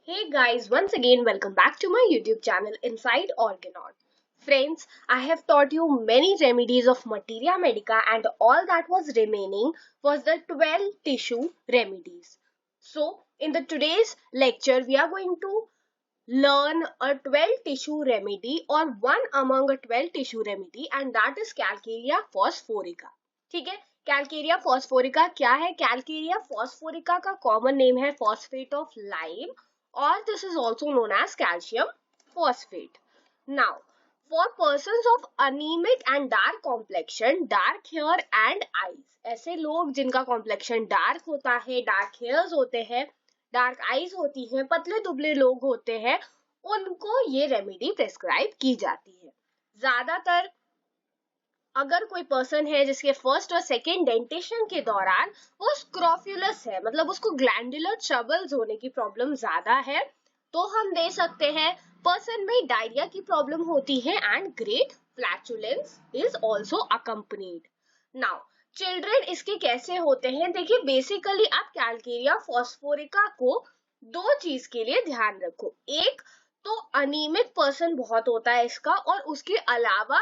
Hey guys, once again welcome back to my YouTube channel Inside Organon. Friends, I have taught you many remedies of Materia Medica and all that was remaining was the 12 tissue remedies. So, in the today's lecture, we are going to learn a 12 tissue remedy or one among a 12 tissue remedy and that is Calcarea phosphorica. ठीक है, Calcarea phosphorica क्या है? Calcarea phosphorica का common name है phosphate of lime or this is also known as calcium phosphate. Now, for persons of anemic and dark complexion, dark hair and eyes, ऐसे लोग जिनका complexion dark होता है, dark hairs होते हैं, dark eyes होती हैं, पतले दुबले लोग होते हैं, उनको ये रेमेडी प्रेस्क्राइब की जाती है. ज्यादातर अगर कोई पर्सन है जिसके फर्स्ट और सेकेंड डेंटेशन के दौरान वो स्क्रोफ्यूलस है, मतलब उसको ग्लैंडुलर ट्रबल्स होने की प्रॉब्लम ज्यादा है, तो हम दे सकते हैं. पर्सन में डायरिया की प्रॉब्लम होती है and great flatulence is also accompanied. Now children इसके कैसे होते हैं? देखिए, बेसिकली आप कैल्केरिया फॉस्फोरिका को दो चीज के लिए ध्यान रखो. एक तो अनीमिक पर्सन बहुत होता है इसका, और उसके अलावा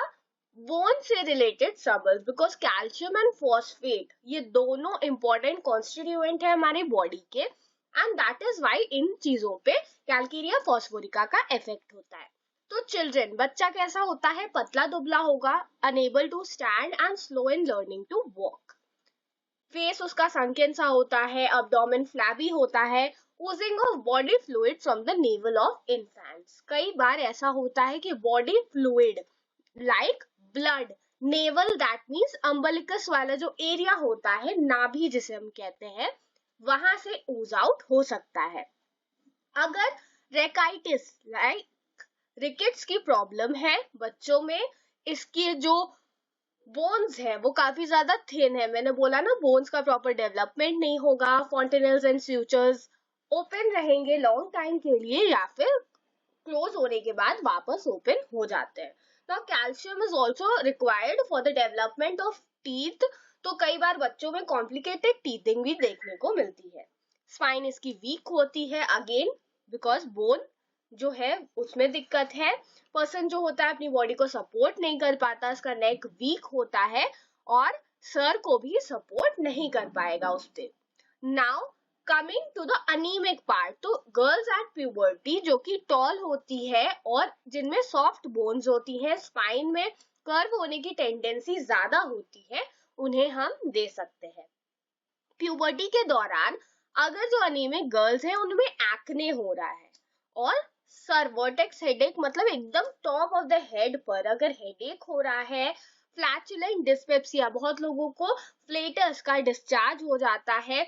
बोन से related troubles, because calcium and phosphate ये दोनों इंपॉर्टेंट कॉन्स्टिट्यूएंट है हमारे बॉडी के, एंड दैट इज वाई इन चीजों पे कैल्केरिया फॉस्फोरिका का इफेक्ट होता है. तो चिल्ड्रन, बच्चा कैसा होता है? पतला दुबला होगा, unable to stand and slow in learning to walk. Face उसका संकीर्ण सा होता है, अब्डोमेन फ्लैबी होता है, oozing of body fluid from the navel of infants. कई बार ऐसा होता है कि body fluid like blood, navel that means umbilicus वाला जो एरिया होता है, नाभि जिसे हम कहते हैं, वहां से ooze आउट हो सकता है. अगर रेकाइटिस लाइक रिकेट्स की प्रॉब्लम है बच्चों में, इसकी जो बोन्स है वो काफी ज्यादा थिन है, मैंने बोला ना, बोन्स का प्रॉपर डेवलपमेंट नहीं होगा, फॉन्टेनल्स एंड स्यूचर्स ओपन रहेंगे लॉन्ग टाइम के लिए या फिर क्लोज होने के बाद वापस ओपन हो जाते हैं. Now calcium is also required for the development of teeth. तो कई बार बच्चों में complicated teething भी देखने को मिलती है. स्पाइन इसकी वीक होती है, अगेन बिकॉज बोन जो है उसमें दिक्कत है. पर्सन जो होता है अपनी बॉडी को सपोर्ट नहीं कर पाता, इसका नेक वीक होता है और सर को भी सपोर्ट नहीं कर पाएगा उस पे. Now coming to the anaemic part, तो गर्ल्स एट प्यूबर्टी जो कि टॉल होती है और जिनमें सॉफ्ट बोन्स होती हैं, स्पाइन में कर्व होने की टेंडेंसी ज्यादा होती है, उन्हें हम दे सकते हैं. प्यूबर्टी के दौरान अगर जो अनीमिक गर्ल्स हैं उनमें एक्ने हो रहा है और सर वर्टेक्स हेडेक, मतलब एकदम टॉप ऑफ द हेड पर अगर हेडेक हो रहा है, फ्लैचुलेंट डिस्पेप्सिया, बहुत लोगों को फ्लेटस का डिस्चार्ज हो जाता है,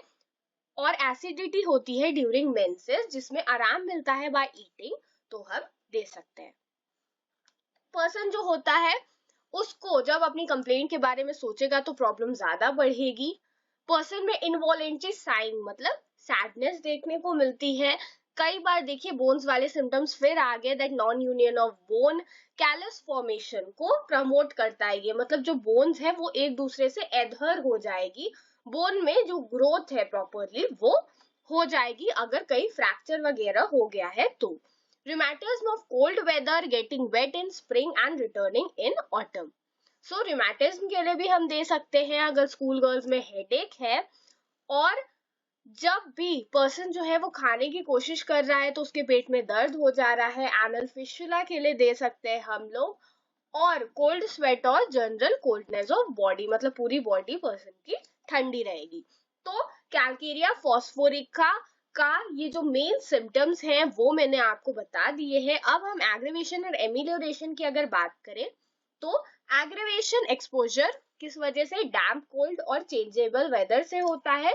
और एसिडिटी होती है ड्यूरिंग मेंसेस जिसमें आराम मिलता है बाय ईटिंग, तो हम दे सकते हैं. पर्सन जो होता है उसको जब अपनी कंप्लेंट के बारे में सोचेगा तो प्रॉब्लम ज्यादा बढ़ेगी. पर्सन में इनवॉलेंट्री साइन मतलब सैडनेस देखने को मिलती है. कई बार देखिए बोन्स वाले सिम्टम्स फिर आ गए, that non union of bone callus formation को प्रमोट करता है ये, मतलब जो बोन्स है वो एक दूसरे से एडहर हो जाएगी, बोन में जो ग्रोथ है प्रॉपरली वो हो जाएगी अगर कहीं फ्रैक्चर वगैरह हो गया है तो. Rheumatism of cold weather, getting wet in spring and returning in autumn. So rheumatism के लिए भी हम दे सकते हैं अगर स्कूल गर्ल्स में हेडेक है, और जब भी पर्सन जो है वो खाने की कोशिश कर रहा है तो उसके पेट में दर्द हो जा रहा है, एनल फिस्टुला के लिए दे सकते हैं हम लोग, और कोल्ड स्वेट और जनरल कोल्डनेस ऑफ बॉडी, मतलब पूरी बॉडी पर्सन की ठंडी रहेगी. तो कैल्केरिया फॉस्फोरिका का ये जो मेन सिम्टम्स हैं वो मैंने आपको बता दिए हैं. अब हम एग्रेवेशन और एमिलियोरेशन की अगर बात करें तो एग्रेवेशन एक्सपोजर किस वजह से? डैम्प, कोल्ड और चेंजेबल वेदर से होता है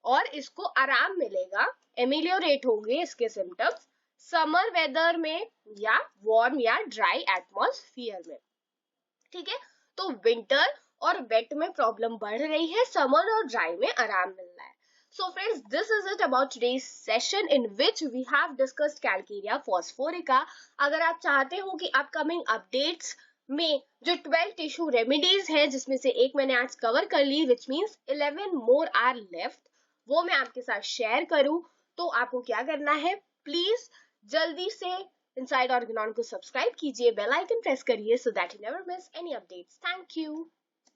और इसको आराम मिलेगा, एमिलियोरेट होंगे इसके सिम्टम्स समर वेदर में या वार्म या ड्राई एटमॉस्फियर में. ठीक है, तो विंटर और वेट में प्रॉब्लम बढ़ रही है, समर और ड्राई में आराम मिल रहा है. So friends, this is it about today's session in which we have discussed Calcarea phosphorica. अगर आप चाहते हो कि upcoming updates में जो 12 टिश्यू रेमेडीज है जिसमें से एक मैंने आज कवर कर ली, which means 11 more are left, वो मैं आपके साथ शेयर करूं, तो आपको क्या करना है, प्लीज जल्दी से इनसाइड ऑर्गेनॉन को सब्सक्राइब कीजिए, बेल आइकन प्रेस करिए, so that you never miss any updates. Thank you.